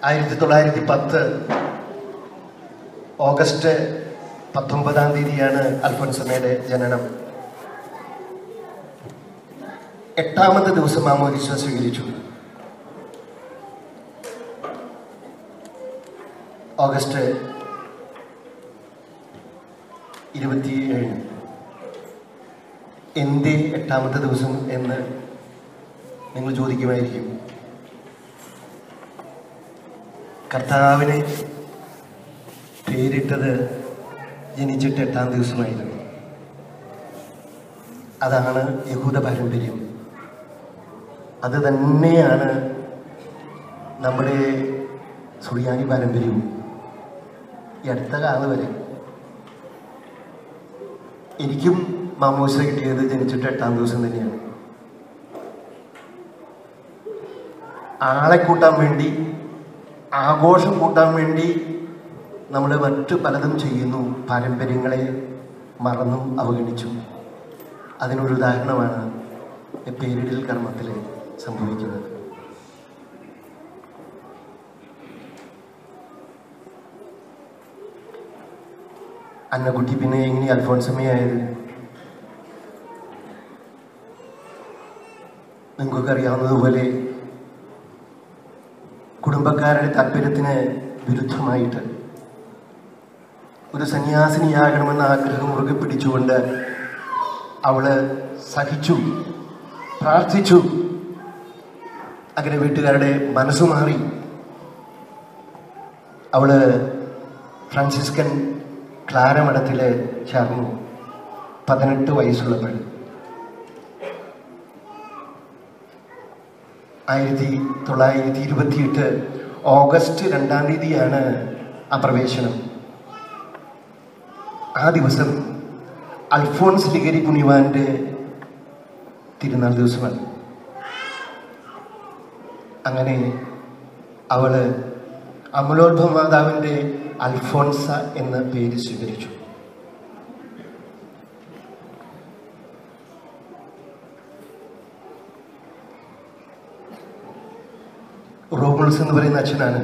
1910 August 19-ാം തീയതിയാണ് അൽഫോൻസമ്മയുടെ ജനനം. 8ാമത്തെ ദിവസം മാമോദീസ സ്വീകരിച്ചു. ഓഗസ്റ്റ് 27. എന്തേ 8ാമത്തെ ദിവസം എന്ന് നിങ്ങൾ ചോദിക്കുമായിരിക്കും. കർത്താവിനെ പേരിട്ടത് ജനിച്ചിട്ട് 8ാം ദിവസമായിരുന്നു. അതാണ് യഹൂദ പാരമ്പര്യം. അത് തന്നെയാണ് നമ്മുടെ സുറിയാനി പാരമ്പര്യവും. ഈ അടുത്ത കാലം വരെ എനിക്കും മാമോദിസ കിട്ടിയത് ജനിച്ചിട്ട് 8ാം ദിവസം തന്നെയാണ്. ആളെ കൂട്ടാൻ വേണ്ടി, ആഘോഷം കൂട്ടാൻ വേണ്ടി നമ്മൾ മറ്റു പലതും ചെയ്യുന്നു. പാരമ്പര്യങ്ങളെ മറന്നും അവഗണിച്ചു. അതിനൊരു ഉദാഹരണമാണ് പേരിടൽ കർമ്മത്തിൽ സംഭവിക്കുന്നത്. അന്നക്കുട്ടി പിന്നെ എങ്ങനെ അൽഫോൻസമ്മയായത്? നിങ്ങൾക്കൊക്കെ അറിയാവുന്നതുപോലെ കുടുംബക്കാരുടെ താല്പര്യത്തിന് വിരുദ്ധമായിട്ട് ഒരു സന്യാസിനിയാകണമെന്ന ആഗ്രഹം മുറുകെ പിടിച്ചുകൊണ്ട് അവള് സഹിച്ചു, പ്രാർത്ഥിച്ചു. അങ്ങനെ വീട്ടുകാരുടെ മനസ്സു മാറി. അവള് ഫ്രാൻസിസ്കൻ ക്ലാര മഠത്തിൽ ചേർന്നു 18 വയസ്സുള്ളപ്പോൾ. 1928 ഓഗസ്റ്റ് 2-ാം തീയതിയാണ് ആ പ്രവേശനം. ആ ദിവസം അൽഫോൻസ് ലിഗരി പുണ്യവാന്റെ തിരുനാൾ ദിവസമാണ്. അങ്ങനെ അവള് അമലോത്ഭവ മാതാവിൻ്റെ അൽഫോൻസ എന്ന പേര് സ്വീകരിച്ചു. റോമുളസ് എന്ന് പറയുന്ന അച്ഛനാണ്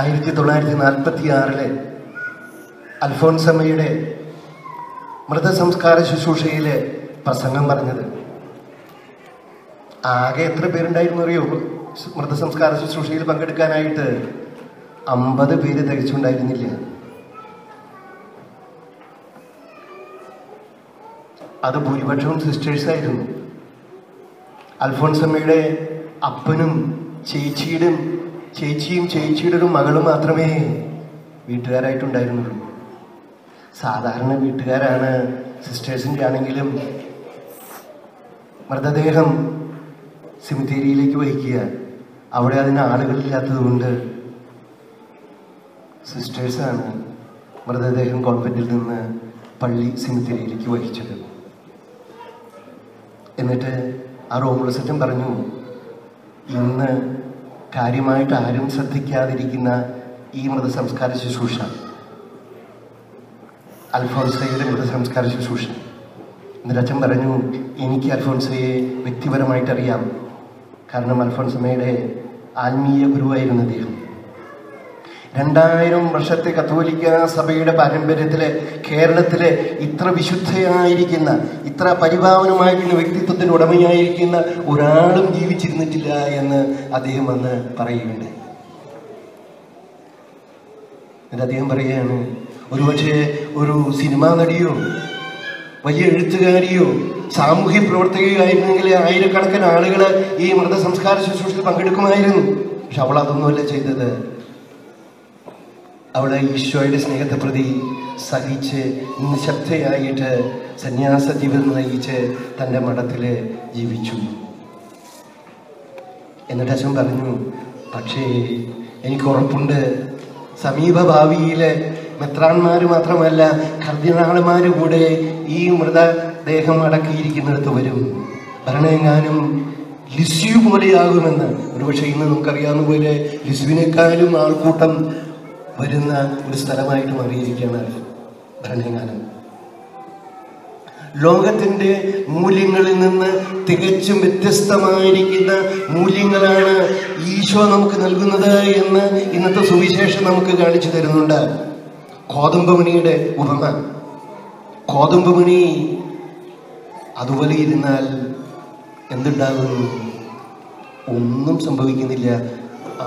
1946 അൽഫോൻസമ്മയുടെ മൃതസംസ്കാര ശുശ്രൂഷയിലെ പ്രസംഗം പറഞ്ഞത്. ആകെ എത്ര പേരുണ്ടായിരുന്നു അറിയോ? മൃതസംസ്കാര ശുശ്രൂഷയിൽ പങ്കെടുക്കാനായിട്ട് 50 പേര് തികച്ചുണ്ടായിരുന്നില്ല. അത് ഭൂരിപക്ഷവും സിസ്റ്റേഴ്സായിരുന്നു. അൽഫോൻസമ്മയുടെ അപ്പനും ചേച്ചിയും ചേച്ചിയുടെ ഒരു മകളും മാത്രമേ വീട്ടുകാരായിട്ടുണ്ടായിരുന്നുള്ളൂ. സാധാരണ വീട്ടുകാരാണ് സിസ്റ്റേഴ്സിൻ്റെ ആണെങ്കിലും മൃതദേഹം സിമിത്തേരിയിലേക്ക് വഹിക്കുക. അവിടെ അതിന് ആളുകളില്ലാത്തത് കൊണ്ട് സിസ്റ്റേഴ്സാണ് മൃതദേഹം കോൺവെന്റിൽ നിന്ന് പള്ളി സിമിത്തേരിയിലേക്ക് വഹിച്ചത്. എന്നിട്ട് ആ റോമുളസച്ചൻ പറഞ്ഞു, ഇന്ന് കാര്യമായിട്ട് ആരും ശ്രദ്ധിക്കാതിരിക്കുന്ന ഈ മൃതസംസ്കാര ശുശ്രൂഷ, അൽഫോൻസയുടെ മൃതസംസ്കാര ശുശ്രൂഷ. എന്നിട്ട് അച്ഛൻ പറഞ്ഞു, എനിക്ക് അൽഫോൻസയെ വ്യക്തിപരമായിട്ടറിയാം. കാരണം അൽഫോൻസമ്മയുടെ ആത്മീയ ഗുരുവായിരുന്നു അദ്ദേഹം. 2000 വർഷത്തെ കത്തോലിക്ക സഭയുടെ പാരമ്പര്യത്തിലെ കേരളത്തിലെ ഇത്ര വിശുദ്ധയായിരിക്കുന്ന, ഇത്ര പരിപാവനമായിരിക്കുന്ന വ്യക്തിത്വത്തിന് ഉടമയായിരിക്കുന്ന ഒരാളും ജീവിച്ചിരുന്നിട്ടില്ല എന്ന് അദ്ദേഹം അന്ന് പറയുന്നുണ്ട്. എന്നിട്ട് അദ്ദേഹം പറയുകയാണ്, ഒരുപക്ഷെ ഒരു സിനിമാ നടിയോ വലിയ എഴുത്തുകാരിയോ സാമൂഹ്യ പ്രവർത്തകയോ ആയിരുന്നെങ്കിൽ ആയിരക്കണക്കിന് ആളുകൾ ഈ മൃതസംസ്കാര ശുശ്രൂഷയിൽ പങ്കെടുക്കുമായിരുന്നു. പക്ഷെ അവൾ അതൊന്നുമല്ല ചെയ്തത്. അവളെ ഈശോയുടെ സ്നേഹത്തെ പ്രതി സഹിച്ച് നിശബ്ദയായിട്ട് സന്യാസ ജീവിതം നയിച്ച് തൻ്റെ മഠത്തിൽ ജീവിച്ചു. എന്നിട്ട് അച്ഛൻ പറഞ്ഞു, പക്ഷേ എനിക്ക് ഉറപ്പുണ്ട് സമീപ ഭാവിയിലെ മെത്രാന്മാർ മാത്രമല്ല കർദിനാളുമാർ കൂടെ ഈ മൃതദേഹം അടക്കിയിരിക്കുന്നിടത്ത് വരും. ഭരണമെങ്ങാനും ലിസ്യു പോലെയാകുമെന്ന്. ഒരുപക്ഷെ ഇന്ന് നമുക്കറിയാവുന്ന പോലെ ലിസ്യുവിനേക്കാളും ആൾക്കൂട്ടം വരുന്ന ഒരു സ്ഥലമായിട്ട് മാറിയിരിക്കുകയാണ് ഭരണങ്ങാനം. ലോകത്തിൻ്റെ മൂല്യങ്ങളിൽ നിന്ന് തികച്ചും വ്യത്യസ്തമായിരിക്കുന്ന മൂല്യങ്ങളാണ് ഈശോ നമുക്ക് നൽകുന്നത് എന്ന് ഇന്നത്തെ സുവിശേഷം നമുക്ക് കാണിച്ചു തരുന്നുണ്ട്. കോതമ്പ് മണിയുടെ ഉപമ. കോതമ്പ് മണി അതുപോലെ ഇരുന്നാൽ എന്തുണ്ടാകുന്നു? ഒന്നും സംഭവിക്കുന്നില്ല.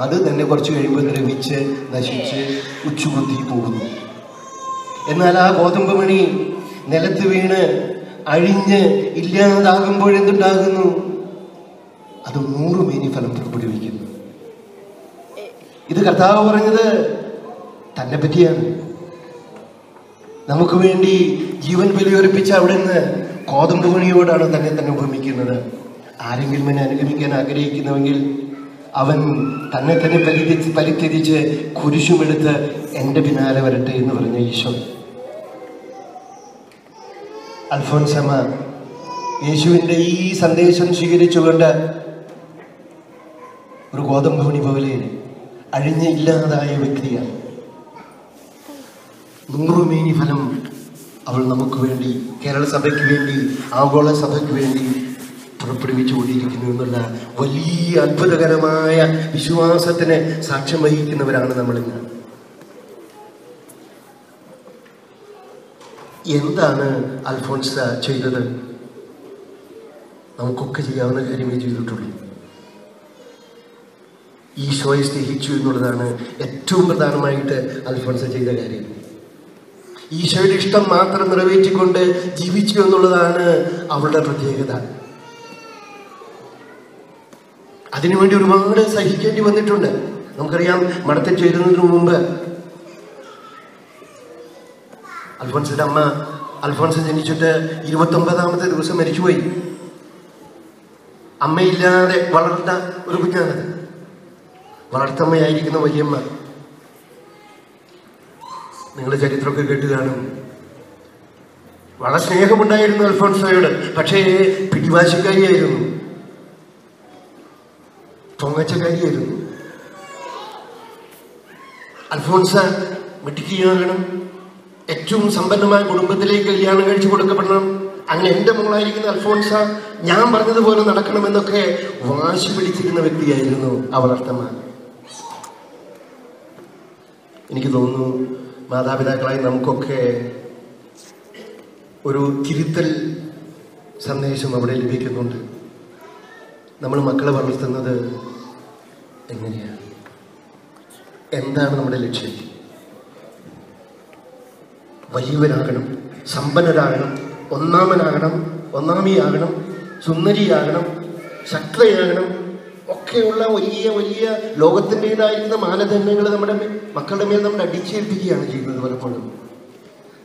അത് തന്നെ കുറച്ച് കഴിയുമ്പോൾ ദ്രവിച്ച് നശിച്ച് ഉച്ചുകുത്തി പോകുന്നു. എന്നാൽ ആ ഗോതമ്പ് മണി നിലത്ത് വീണ് അഴിഞ്ഞ് ഇല്ലാതാകുമ്പോഴെന്തുണ്ടാകുന്നു? അത് 100 മേനി ഫലം പുറപ്പെടുവിക്കുന്നു. ഇത് കർത്താവ് പറഞ്ഞത് തന്നെ പറ്റിയാണ്. നമുക്ക് വേണ്ടി ജീവൻ ബലിയർപ്പിച്ച അവിടെ നിന്ന് കോതമ്പ് മണിയോടാണ് തന്നെ ഉപമിക്കുന്നത്. ആരെങ്കിലും എന്നെ അനുഗമിക്കാൻ ആഗ്രഹിക്കുന്നുവെങ്കിൽ അവൻ തന്നെ പരിത്യജിച്ച് കുരിശുമെടുത്ത് എൻ്റെ പിന്നാലെ വരട്ടെ എന്ന് പറഞ്ഞ ഈശോ. അൽഫോൻസമ്മ യേശുവിൻ്റെ ഈ സന്ദേശം സ്വീകരിച്ചുകൊണ്ട് ഒരു ഗോതമ്പ് മണി പോലെ അഴിഞ്ഞ് ഇല്ലാതായ വ്യക്തിയാണ്. 100 മേനി ഫലം അവൾ നമുക്ക് വേണ്ടി, കേരള സഭയ്ക്ക് വേണ്ടി, ആഗോള സഭയ്ക്ക് വേണ്ടി പുറപ്പെടുവിച്ചുകൊണ്ടിരിക്കുന്നു എന്നുള്ള വലിയ അത്ഭുതകരമായ വിശ്വാസത്തിന് സാക്ഷ്യം വഹിക്കുന്നവരാണ് നമ്മളിന്ന്. എന്താണ് അൽഫോൻസ ചെയ്തത്? നമുക്കൊക്കെ ചെയ്യാവുന്ന കാര്യമേ ചെയ്തിട്ടുള്ളൂ. ഈശോയെ സ്നേഹിച്ചു എന്നുള്ളതാണ് ഏറ്റവും പ്രധാനമായിട്ട് അൽഫോൻസ ചെയ്ത കാര്യം. ഈശോയുടെ ഇഷ്ടം മാത്രം നിറവേറ്റിക്കൊണ്ട് ജീവിച്ചു എന്നുള്ളതാണ് അവളുടെ പ്രത്യേകത. അതിനുവേണ്ടി ഒരുപാട് സഹിക്കേണ്ടി വന്നിട്ടുണ്ട്. നമുക്കറിയാം, മഠത്തിൽ ചേരുന്നതിന് മുമ്പ് അൽഫോൻസിന്റെ അമ്മ, അൽഫോൻസ് ജനിച്ചിട്ട് 29ാമത്തെ ദിവസം മരിച്ചുപോയി. അമ്മയില്ലാതെ വളർന്ന ഒരു കുഞ്ഞാണത്. വളർത്തമ്മയായിരിക്കുന്ന വല്യമ്മ. നിങ്ങൾ ചരിത്രമൊക്കെ കേട്ട് കാണും. വളരെ സ്നേഹമുണ്ടായിരുന്നു അൽഫോൻസോയോട്. പക്ഷേ പിടിവാശിക്കാരിയായിരുന്നു, പൊങ്ങച്ചക്കാരിയായിരുന്നു. അൽഫോൻസ മിടുക്കിയാകണം, ഏറ്റവും സമ്പന്നമായ കുടുംബത്തിലേക്ക് കല്യാണം കഴിച്ചു കൊടുക്കപ്പെടണം, അങ്ങനെ എൻ്റെ മോളായിരിക്കുന്ന അൽഫോൻസ ഞാൻ പറഞ്ഞതുപോലെ നടക്കണമെന്നൊക്കെ വാശി പിടിച്ചിരുന്ന വ്യക്തിയായിരുന്നു ആ വളർത്തമ്മ. എനിക്ക് തോന്നുന്നു മാതാപിതാക്കളായി നമുക്കൊക്കെ ഒരു തിരുത്തൽ സന്ദേശം അവിടെ ലഭിക്കുന്നുണ്ട്. നമ്മൾ മക്കളെ വളർത്തുന്നത് എങ്ങനെയാണ്? എന്താണ് നമ്മുടെ ലക്ഷ്യം? വലിയവരാകണം, സമ്പന്നരാകണം, ഒന്നാമിയാകണം, സുന്ദരിയാകണം, ശക്തയാകണം ഒക്കെയുള്ള വലിയ വലിയ ലോകത്തിൻ്റെതായിരുന്ന മാനദണ്ഡങ്ങൾ നമ്മുടെ മക്കളുടെ മേൽ നമ്മൾ അടിച്ചേൽപ്പിക്കുകയാണ് ചെയ്യുന്നത് പലപ്പോഴും.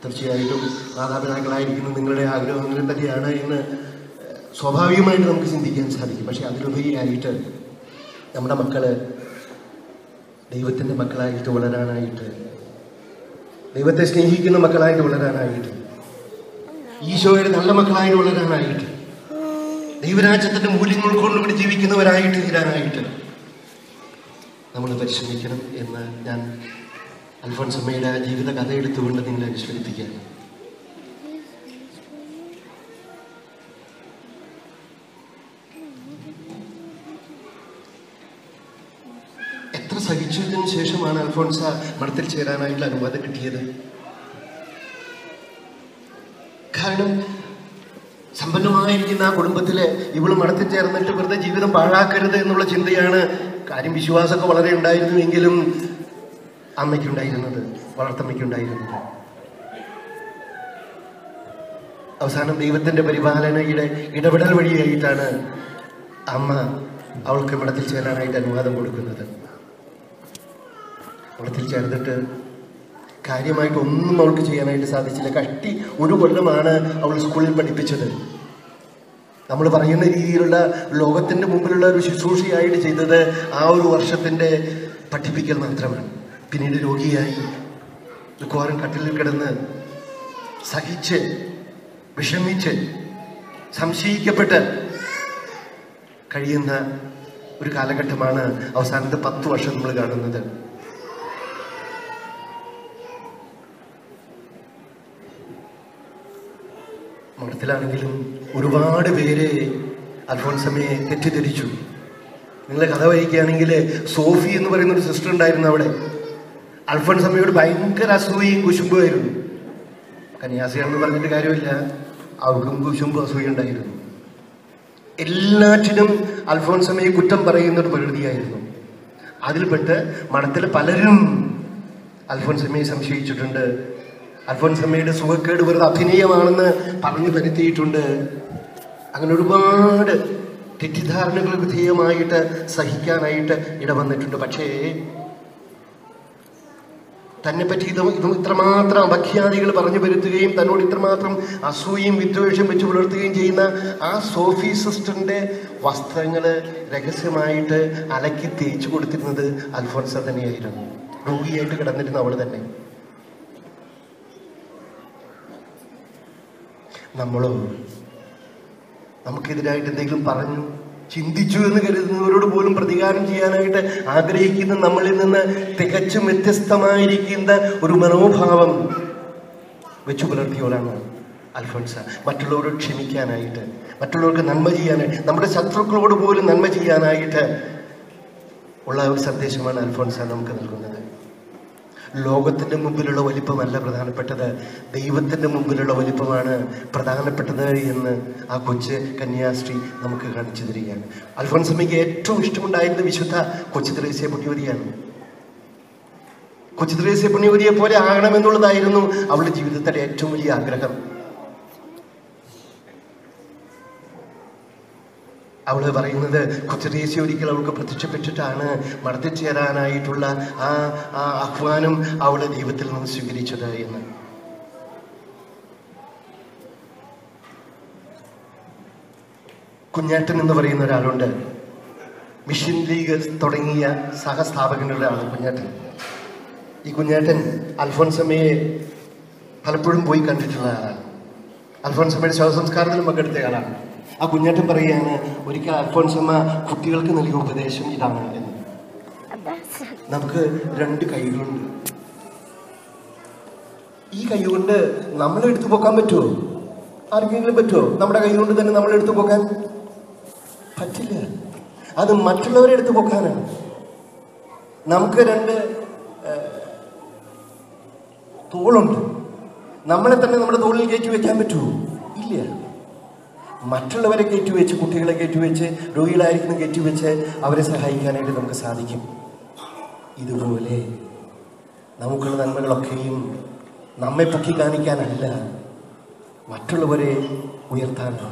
തീർച്ചയായിട്ടും മാതാപിതാക്കളായിരിക്കുന്ന നിങ്ങളുടെ ആഗ്രഹം അങ്ങനെ തന്നെയാണ് എന്ന് സ്വാഭാവികമായിട്ട് നമുക്ക് ചിന്തിക്കാൻ സാധിക്കും. പക്ഷെ അതിലുപരിയായിട്ട് നമ്മുടെ മക്കള് ദൈവത്തിൻ്റെ മക്കളായിട്ട് വളരാനായിട്ട്, ദൈവത്തെ സ്നേഹിക്കുന്ന മക്കളായിട്ട് വളരാനായിട്ട്, ഈശോയുടെ നല്ല മക്കളായിട്ട് വളരാനായിട്ട്, ദൈവരാജ്യത്തിൻ്റെ മൂല്യങ്ങൾ ഉൾക്കൊണ്ടുകൊണ്ട് ജീവിക്കുന്നവരായിട്ട് തീരാനായിട്ട് നമ്മൾ പരിശ്രമിക്കണം എന്ന് ഞാൻ അൽഫോൻസമ്മയുടെ ജീവിത കഥ എടുത്തുകൊണ്ട് നിങ്ങളെ അനുസ്മരിപ്പിക്കുകയാണ്. എത്ര സഹിച്ചതിന് ശേഷമാണ് അൽഫോൻസ മഠത്തിൽ ചേരാനായിട്ടുള്ള അനുവാദം കിട്ടിയത്? കാരണം സമ്പന്നമായിരിക്കുന്ന ആ കുടുംബത്തില് ഇവള് മഠത്തിൽ ചേർന്നിട്ട് വെറുതെ ജീവിതം പാഴാക്കരുത് എന്നുള്ള ചിന്തയാണ്. കാര്യം വിശ്വാസമൊക്കെ വളരെ ഉണ്ടായിരുന്നുവെങ്കിലും അമ്മയ്ക്കുണ്ടായിരുന്നത്, വളർത്തമ്മയ്ക്കുണ്ടായിരുന്നത്. അവസാനം ദൈവത്തിന്റെ പരിപാലനയുടെ ഇടപെടൽ വഴിയായിട്ടാണ് അമ്മ അവൾക്ക് മഠത്തിൽ ചേരാനായിട്ട് അനുവാദം കൊടുക്കുന്നത്. മഠത്തിൽ ചേർന്നിട്ട് കാര്യമായിട്ടൊന്നും അവൾക്ക് ചെയ്യാനായിട്ട് സാധിച്ചില്ല. കഷ്ടി 1 കൊല്ലമാണ് അവൾ സ്കൂളിൽ പഠിപ്പിച്ചത്. നമ്മൾ പറയുന്ന രീതിയിലുള്ള ലോകത്തിൻ്റെ മുമ്പിലുള്ള ഒരു ശുശ്രൂഷയായിട്ട് ചെയ്തത് ആ 1 വർഷത്തിൻ്റെ പഠിപ്പിക്കൽ മാത്രമാണ്. പിന്നീട് രോഗിയായി ഘോരം കട്ടിലിൽ കിടന്ന് സഹിച്ച് വിഷമിച്ച് സംശയിക്കപ്പെട്ട് കഴിയുന്ന ഒരു കാലഘട്ടമാണ് അവസാനത്തെ 10 വർഷം നമ്മൾ കാണുന്നത്. മഠത്തിലാണെങ്കിലും ഒരുപാട് പേര് അൽഫോൻസമ്മയെ തെറ്റിദ്ധരിച്ചു. നിങ്ങൾ കഥ വായിക്കുകയാണെങ്കിൽ സോഫി എന്ന് പറയുന്ന ഒരു സിസ്റ്റർ ഉണ്ടായിരുന്നു അവിടെ. അൽഫോൻസമ്മയോട് ഭയങ്കര അസൂയയും കുശുമ്പുമായിരുന്നു. കന്യാസിയാണെന്ന് പറഞ്ഞിട്ട് കാര്യമില്ല, അവർക്കും കുശുമ്പും അസൂയ ഉണ്ടായിരുന്നു. എല്ലാറ്റിനും അൽഫോൻസമ്മയെ കുറ്റം പറയുന്ന ഒരു പ്രകൃതിയായിരുന്നു. അതിൽപ്പെട്ട് മഠത്തിൽ പലരും അൽഫോൻസമ്മയെ സംശയിച്ചിട്ടുണ്ട്. അൽഫോൻസമ്മയുടെ സുഖക്കേട് വെറുതെ അഭിനയമാണെന്ന് പറഞ്ഞു വരുത്തിയിട്ടുണ്ട്. അങ്ങനെ ഒരുപാട് തെറ്റിദ്ധാരണകൾ വിധേയമായിട്ട് സഹിക്കാനായിട്ട് ഇടവന്നിട്ടുണ്ട്. പക്ഷേ തന്നെ പറ്റി ഇത്രമാത്രം അപഖ്യാതികൾ പറഞ്ഞു വരുത്തുകയും തന്നോട് ഇത്രമാത്രം അസൂയയും വിദ്വേഷം വെച്ച് പുലർത്തുകയും ചെയ്യുന്ന ആ സോഫി സിസ്റ്ററിന്റെ വസ്ത്രങ്ങൾ രഹസ്യമായിട്ട് അലക്കി തേച്ചു കൊടുത്തിരുന്നത് അൽഫോൻസ തന്നെയായിരുന്നു. രോഗിയായിട്ട് കിടന്നിരുന്ന അവൾ തന്നെ. നമ്മളോ നമുക്കെതിരായിട്ട് എന്തെങ്കിലും പറഞ്ഞു ചിന്തിച്ചു എന്ന് കരുതുന്നവരോട് പോലും പ്രതികാരം ചെയ്യാനായിട്ട് ആഗ്രഹിക്കുന്ന നമ്മളിൽ നിന്ന് തികച്ചും വ്യത്യസ്തമായിരിക്കുന്ന ഒരു മനോഭാവം വെച്ചു പുലർത്തിയവരാണ് അൽഫോൻസ. മറ്റുള്ളവരോട് ക്ഷമിക്കാനായിട്ട്, മറ്റുള്ളവർക്ക് നന്മ ചെയ്യാനായിട്ട്, നമ്മുടെ ശത്രുക്കളോട് പോലും നന്മ ചെയ്യാനായിട്ട് ഉള്ള ഒരു സന്ദേശമാണ് അൽഫോൻസ നമുക്ക് നൽകുന്നത്. ലോകത്തിൻ്റെ മുമ്പിലുള്ള വലിപ്പമല്ല പ്രധാനപ്പെട്ടത്, ദൈവത്തിൻ്റെ മുമ്പിലുള്ള വലിപ്പമാണ് പ്രധാനപ്പെട്ടത് എന്ന് ആ കൊച്ചു കന്യാസ്ത്രീ നമുക്ക് കാണിച്ചു തരികയാണ്. അൽഫോൻസമ്മയ്ക്ക് ഏറ്റവും ഇഷ്ടമുണ്ടായിരുന്ന വിശുദ്ധ കൊച്ചു ത്രേസ്യ പുണ്യവതിയാണ്. കൊച്ചു ത്രേസ്യ പുണ്യവതിയെ പോലെ ആകണമെന്നുള്ളതായിരുന്നു അവളുടെ ജീവിതത്തിലെ ഏറ്റവും വലിയ ആഗ്രഹം. അവള് പറയുന്നത് കൊച്ചു ത്രേസ്യ ഒരിക്കൽ അവൾക്ക് പ്രത്യക്ഷപ്പെട്ടിട്ടാണ് മഠത്തിൽ ചേരാനായിട്ടുള്ള ആ ആഹ്വാനം അവള് ദൈവത്തിൽ നിന്ന് സ്വീകരിച്ചത് എന്ന്. കുഞ്ഞാട്ടൻ എന്ന് പറയുന്ന ഒരാളുണ്ട്. മിഷൻ ലീഗ് തുടങ്ങിയ സഹസ്ഥാപകനുള്ള ആള് കുഞ്ഞാട്ടൻ. ഈ കുഞ്ഞാട്ടൻ അൽഫോൻസമ്മയെ പലപ്പോഴും പോയി കണ്ടിട്ടുള്ള ആളാണ്. അൽഫോൻസമ്മയുടെ ശവസംസ്കാരത്തിലും പങ്കെടുത്ത ആളാണ്. ആ കുഞ്ഞാട്ടൻ പറയുകയാണ്, ഒരിക്കൽ അൽഫോൻസമ്മ കുട്ടികൾക്ക് നൽകിയ ഉപദേശം ഇതാണ് എന്ന്. നമുക്ക് 2 കൈകളുണ്ട്. ഈ കൈ കൊണ്ട് നമ്മളെടുത്തു പോക്കാൻ പറ്റുമോ? ആർക്കെങ്കിലും പറ്റുമോ? നമ്മുടെ കൈ കൊണ്ട് തന്നെ നമ്മളെടുത്തു പോക്കാൻ പറ്റില്ല. അത് മറ്റുള്ളവരെ എടുത്തു പോക്കാനാണ്. നമുക്ക് 2 തോളുണ്ട്. നമ്മളെ തന്നെ നമ്മുടെ തോളിൽ കയറ്റി വെക്കാൻ പറ്റുമോ? ഇല്ല. മറ്റുള്ളവരെ കയറ്റിവെച്ച്, കുട്ടികളെ കയറ്റിവെച്ച്, രോഗികളായിരിക്കുന്ന കയറ്റിവെച്ച് അവരെ സഹായിക്കാനായിട്ട് നമുക്ക് സാധിക്കും. ഇതുപോലെ നമുക്കുള്ള നന്മകളൊക്കെയും നമ്മെ പൊക്കി കാണിക്കാനല്ല, മറ്റുള്ളവരെ ഉയർത്താനാണ്,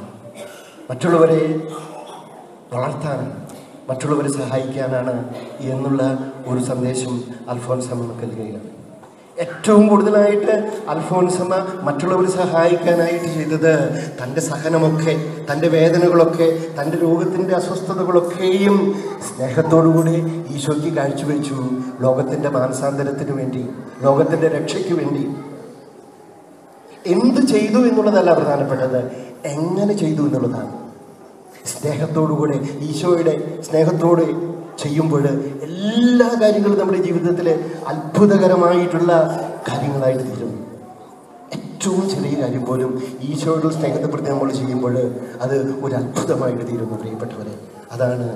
മറ്റുള്ളവരെ വളർത്താനാണ്, മറ്റുള്ളവരെ സഹായിക്കാനാണ് എന്നുള്ള ഒരു സന്ദേശം അൽഫോൻസമ്മ നമുക്ക് നൽകുകയാണ്. ഏറ്റവും കൂടുതലായിട്ട് അൽഫോൻസമ്മ മറ്റുള്ളവരെ സഹായിക്കാനായിട്ട് ചെയ്തത് തൻ്റെ സഹനമൊക്കെ, തൻ്റെ വേദനകളൊക്കെ, തൻ്റെ രോഗത്തിൻ്റെ അസ്വസ്ഥതകളൊക്കെയും സ്നേഹത്തോടുകൂടി ഈശോയ്ക്ക് കാഴ്ചവെച്ചു. ലോകത്തിൻ്റെ മാനസാന്തരത്തിന് വേണ്ടി, ലോകത്തിൻ്റെ രക്ഷയ്ക്ക് വേണ്ടി. എന്ത് ചെയ്തു എന്നുള്ളതല്ല പ്രധാനപ്പെട്ടത്, എങ്ങനെ ചെയ്തു എന്നുള്ളതാണ്. സ്നേഹത്തോടുകൂടെ, ഈശോയുടെ സ്നേഹത്തോടെ ചെയ്യുമ്പോൾ എല്ലാ കാര്യങ്ങളും നമ്മുടെ ജീവിതത്തിൽ അത്ഭുതകരമായിട്ടുള്ള കാര്യങ്ങളായിട്ട് തീരും. ഏറ്റവും ചെറിയ കാര്യം പോലും ഈശോയുടെ സ്നേഹത്തെ പ്രതി നമ്മൾ ചെയ്യുമ്പോൾ അത് ഒരു അത്ഭുതമായിട്ട് തീരുന്നു പ്രിയപ്പെട്ടവരെ. അതാണ്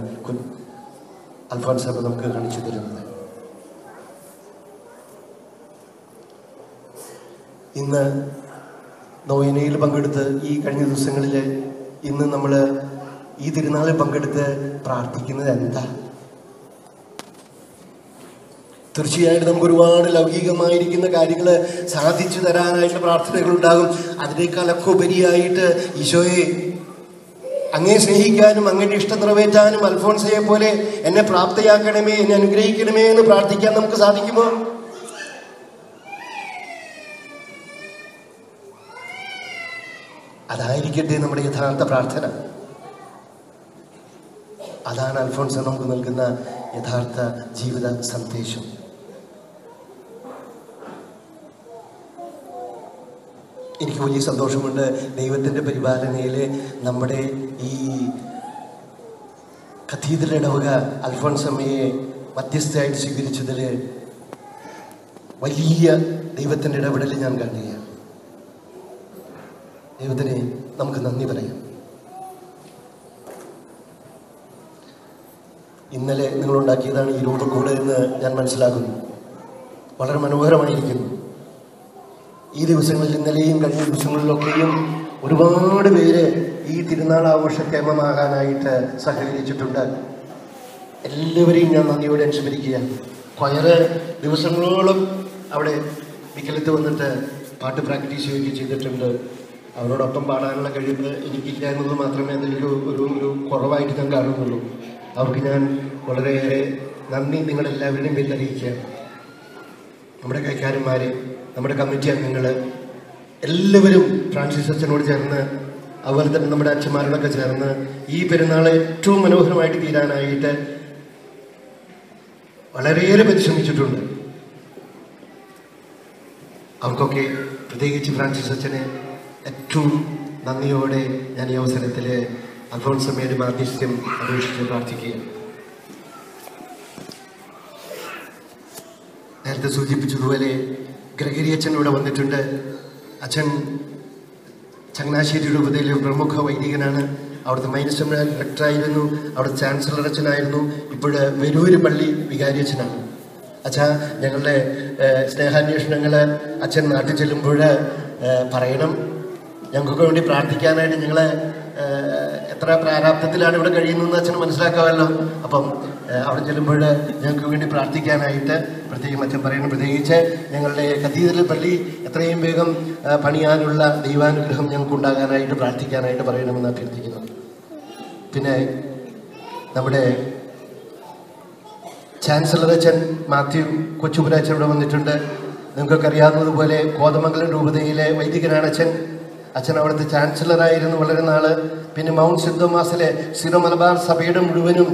അൽഫോൻസമ്മ നമുക്ക് കാണിച്ചു തരുന്നത്. ഇന്ന് നോയനയിൽ പങ്കെടുത്ത് ഈ കഴിഞ്ഞ ദിവസങ്ങളിൽ ഇന്ന് നമ്മൾ ഈ തിരുനാളിൽ പങ്കെടുത്ത് പ്രാർത്ഥിക്കുന്നത് എന്താ? തീർച്ചയായിട്ടും നമുക്ക് ഒരുപാട് ലൗകികമായിരിക്കുന്ന കാര്യങ്ങൾ സാധിച്ചു തരാനായിട്ടുള്ള പ്രാർത്ഥനകളുണ്ടാകും. അതിനേക്കാളൊക്കെ ഉപരിയായിട്ട് ഈശോയെ അങ്ങേ സ്നേഹിക്കാനും അങ്ങയുടെ ഇഷ്ടം നിറവേറ്റാനും അൽഫോൻസയെ പോലെ എന്നെ പ്രാപ്തയാക്കണമേ, എന്നെ അനുഗ്രഹിക്കണമേ എന്ന് പ്രാർത്ഥിക്കാൻ നമുക്ക് സാധിക്കുമോ? അതായിരിക്കട്ടെ നമ്മുടെ യഥാർത്ഥ പ്രാർത്ഥന. അതാണ് അൽഫോൻസ നമുക്ക് നൽകുന്ന യഥാർത്ഥ ജീവിത സന്ദേശം. എനിക്ക് വലിയ സന്തോഷമുണ്ട് ദൈവത്തിൻ്റെ പരിപാലനയിൽ നമ്മുടെ ഈ കത്തീഡ്രൽ ഇടവക അൽഫോൻസമ്മയെ മധ്യസ്ഥയായിട്ട് സ്വീകരിച്ചതിൽ വലിയ ദൈവത്തിൻ്റെ ഇടപെടൽ ഞാൻ കാണുകയാണ്. ദൈവത്തിനെ നമുക്ക് നന്ദി പറയാം. ഇന്നലെ നിങ്ങളുണ്ടാക്കിയതാണ് ഈ രൂപക്കൂട് എന്ന് ഞാൻ മനസ്സിലാക്കുന്നു. വളരെ മനോഹരമായിരിക്കുന്നു. ഈ ദിവസങ്ങളിൽ, ഇന്നലെയും കഴിഞ്ഞ ദിവസങ്ങളിലൊക്കെയും ഒരുപാട് പേര് ഈ തിരുനാൾ ആഘോഷക്ഷേമമാകാനായിട്ട് സഹകരിച്ചിട്ടുണ്ട്. എല്ലാവരെയും ഞാൻ നന്ദിയോടെ അനുസ്മരിക്കുകയാണ്. കൊയറ് ദിവസങ്ങളോളം അവിടെ വിക്കലത്ത് വന്നിട്ട് പാട്ട് പ്രാക്ടീസ് ചെയ്യുകയും ചെയ്തിട്ടുണ്ട്. അവരോടൊപ്പം പാടാനുള്ള കഴിവ് എനിക്കില്ല എന്നത് മാത്രമേ അതിലൊരു ഒരു ഒരു കുറവായിട്ട് ഞാൻ കാണുന്നുള്ളൂ. അവർക്ക് ഞാൻ വളരെയേറെ നന്ദി നിങ്ങളെല്ലാവരുടെയും പേരിൽ അറിയിക്കുകയാണ്. നമ്മുടെ കൈക്കാരന്മാർ, നമ്മുടെ കമ്മിറ്റി അംഗങ്ങൾ എല്ലാവരും ഫ്രാൻസിസ് അച്ഛനോട് ചേർന്ന്, അതുപോലെ തന്നെ നമ്മുടെ അച്ഛന്മാരോടൊക്കെ ചേർന്ന് ഈ പെരുന്നാൾ ഏറ്റവും മനോഹരമായിട്ട് തീരാനായിട്ട് വളരെയേറെ പരിശ്രമിച്ചിട്ടുണ്ട്. അവർക്കൊക്കെ പ്രത്യേകിച്ച് ഫ്രാൻസിസ് അച്ഛനെ ഏറ്റവും നന്ദിയോടെ ഞാൻ ഈ അവസരത്തിൽ അൽഫോൻസമ്മയുടെ മാധ്യസ്ഥ്യം അപേക്ഷിച്ച് പ്രാർത്ഥിക്കുകയാണ്. നേരത്തെ സൂചിപ്പിച്ചതുപോലെ ഗ്രഗരി അച്ഛൻ ഇവിടെ വന്നിട്ടുണ്ട്. അച്ഛൻ ചങ്ങനാശ്ശേരി രൂപതയിലെ പ്രമുഖ വൈദികനാണ്. അവിടുത്തെ മൈനസ് ഡയറക്ടറായിരുന്നു, അവിടുത്തെ ചാൻസലർ അച്ഛനായിരുന്നു, ഇപ്പോൾ വെരൂര് പള്ളി വികാരി അച്ഛനാണ്. അച്ഛാ, ഞങ്ങളുടെ സ്നേഹാന്വേഷണങ്ങൾ അച്ഛൻ നാട്ടിൽ ചെല്ലുമ്പോൾ പറയണം. ഞങ്ങൾക്ക് വേണ്ടി പ്രാർത്ഥിക്കാനായിട്ട് ഞങ്ങളെ എത്ര പ്രാരാബ്ധത്തിലാണ് ഇവിടെ കഴിയുന്നതെന്ന് അച്ഛന് മനസ്സിലാക്കാമല്ലോ. അപ്പം അവിടെ ചെല്ലുമ്പോൾ ഞങ്ങൾക്ക് വേണ്ടി പ്രാർത്ഥിക്കാനായിട്ട് പ്രത്യേകം അച്ഛൻ പറയണം. പ്രത്യേകിച്ച് ഞങ്ങളുടെ കത്തീഡ്രൽ പള്ളി എത്രയും വേഗം പണിയാനുള്ള ദൈവാനുഗ്രഹം ഞങ്ങൾക്ക് ഉണ്ടാകാനായിട്ട് പ്രാർത്ഥിക്കാനായിട്ട് പറയണമെന്ന് അഭ്യർത്ഥിക്കുന്നു. പിന്നെ നമ്മുടെ ചാൻസലർ അച്ഛൻ മാത്യു കൊച്ചുപുരാച്ചൻ ഇവിടെ വന്നിട്ടുണ്ട്. നിങ്ങൾക്കൊക്കെ അറിയാവുന്നതുപോലെ കോതമംഗലം രൂപതയിലെ വൈദികനാണ് അച്ഛൻ. അച്ഛൻ അവിടുത്തെ ചാൻസലറായിരുന്നു വളരെ നാൾ. പിന്നെ മൗണ്ട് സെന്റ് തോമസിലെ സിറോ മലബാർ സഭയുടെ മുഴുവനും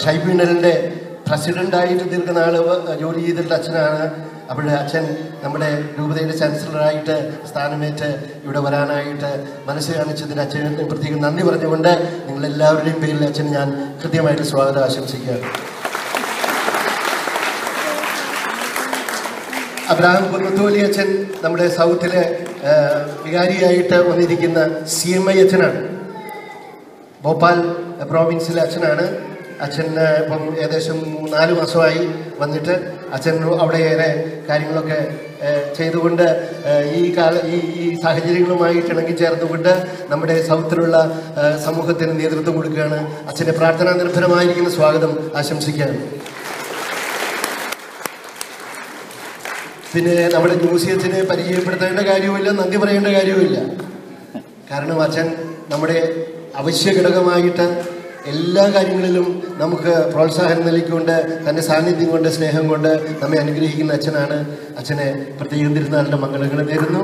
ട്രൈബ്യൂണലിൻ്റെ പ്രസിഡൻ്റായിട്ട് ദീർഘനാൾ ജോലി ചെയ്തിട്ടുള്ള അച്ഛനാണ്. അപ്പോൾ അച്ഛൻ നമ്മുടെ രൂപതയുടെ ചാൻസലറായിട്ട് സ്ഥാനമേറ്റ് ഇവിടെ വരാനായിട്ട് മനസ്സ് കാണിച്ചതിന് അച്ഛന് പ്രത്യേകം നന്ദി പറഞ്ഞുകൊണ്ട് നിങ്ങളെല്ലാവരുടെയും പേരിൽ അച്ഛന് ഞാൻ കൃത്യമായിട്ട് സ്വാഗതം ആശംസിക്കുകയാണ്. അബ്രഹാം കുന്നത്തോലി അച്ഛൻ നമ്മുടെ സൗത്തിലെ വികാരിയായിട്ട് വന്നിരിക്കുന്ന CMI അച്ഛനാണ്. ഭോപ്പാൽ പ്രോവിൻസിലെ അച്ഛനാണ്. അച്ഛൻ ഇപ്പം ഏകദേശം 4 മാസമായി വന്നിട്ട് അച്ഛൻ അവിടെ ഏറെ കാര്യങ്ങളൊക്കെ ചെയ്തുകൊണ്ട് ഈ സാഹചര്യങ്ങളുമായിട്ട് ഇണങ്ങി ചേർന്നുകൊണ്ട് നമ്മുടെ സൗത്തിലുള്ള സമൂഹത്തിന് നേതൃത്വം കൊടുക്കുകയാണ്. അച്ഛൻ്റെ പ്രാർത്ഥനാ നിർഭരമായിരിക്കുന്ന സ്വാഗതം ആശംസിക്കുകയാണ്. പിന്നെ നമ്മുടെ മ്യൂസിയത്തിനെ പരിചയപ്പെടുത്തേണ്ട കാര്യവുമില്ല, നന്ദി പറയേണ്ട കാര്യവുമില്ല. കാരണം അച്ഛൻ നമ്മുടെ അവശ്യ ഘടകമായിട്ട് എല്ലാ കാര്യങ്ങളിലും നമുക്ക് പ്രോത്സാഹനം നൽകിക്കൊണ്ട് തൻ്റെ സാന്നിധ്യം കൊണ്ട് സ്നേഹം കൊണ്ട് നമ്മെ അനുഗ്രഹിക്കുന്ന അച്ഛനാണ്. അച്ഛനെ പ്രത്യേകം തിരുനാളിൻ്റെ മംഗളങ്ങൾ നേരുന്നു.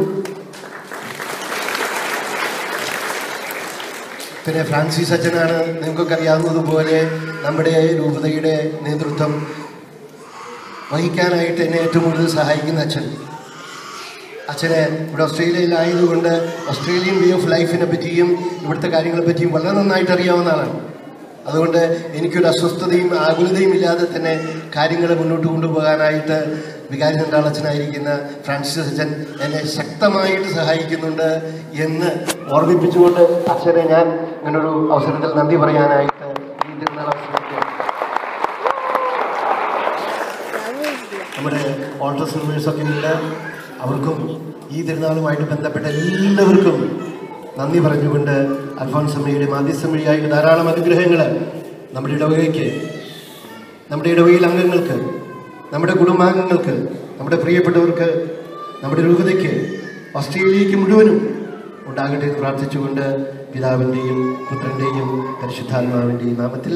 പിന്നെ ഫ്രാൻസിസ് അച്ഛനാണ്. നിങ്ങൾക്കൊക്കെ അറിയാവുന്നതുപോലെ നമ്മുടെ രൂപതയുടെ നേതൃത്വം വഹിക്കാനായിട്ട് എന്നെ ഏറ്റവും കൂടുതൽ സഹായിക്കുന്ന അച്ഛൻ. അച്ഛനെ ഇവിടെ ഓസ്ട്രേലിയയിലായതുകൊണ്ട് ഓസ്ട്രേലിയൻ വേ ഓഫ് ലൈഫിനെ പറ്റിയും ഇവിടുത്തെ കാര്യങ്ങളെ പറ്റിയും വളരെ നന്നായിട്ട് അറിയാവുന്ന ആളാണ്. അതുകൊണ്ട് എനിക്കൊരു അസ്വസ്ഥതയും ആകുലതയും ഇല്ലാതെ തന്നെ കാര്യങ്ങൾ മുന്നോട്ട് കൊണ്ടുപോകാനായിട്ട് വികാരി സെൻട്രാളച്ഛനായിരിക്കുന്ന ഫ്രാൻസിസ് അച്ഛൻ എന്നെ ശക്തമായിട്ട് സഹായിക്കുന്നുണ്ട് എന്ന് ഓർമ്മിപ്പിച്ചുകൊണ്ട് അച്ഛനെ ഞാൻ ഇങ്ങനൊരു അവസരത്തിൽ നന്ദി പറയാനായിട്ട് ഈ തിരുനാൾ അവസരത്തിൽ നമ്മുടെ ഓൾട്ടർ സർവീസൊക്കെ ഉണ്ട്. അവർക്കും ഈ തിരുനാളുമായിട്ട് ബന്ധപ്പെട്ട എല്ലാവർക്കും നന്ദി പറഞ്ഞുകൊണ്ട് അൽഫോൻസമ്മയുടെ മാധ്യസ്ഥം വഴിയായിട്ട് ധാരാളം അനുഗ്രഹങ്ങൾ നമ്മുടെ ഇടവകയ്ക്ക്, നമ്മുടെ ഇടവകയിൽ അംഗങ്ങൾക്ക്, നമ്മുടെ കുടുംബാംഗങ്ങൾക്ക്, നമ്മുടെ പ്രിയപ്പെട്ടവർക്ക്, നമ്മുടെ രൂപതയ്ക്ക്, ഓസ്ട്രേലിയയ്ക്ക് മുഴുവനും ഉണ്ടാകട്ടെ എന്ന് പ്രാർത്ഥിച്ചുകൊണ്ട് പിതാവിൻ്റെയും പുത്രൻ്റെയും പരിശുദ്ധാത്മാവിൻ്റെയും നാമത്തിൽ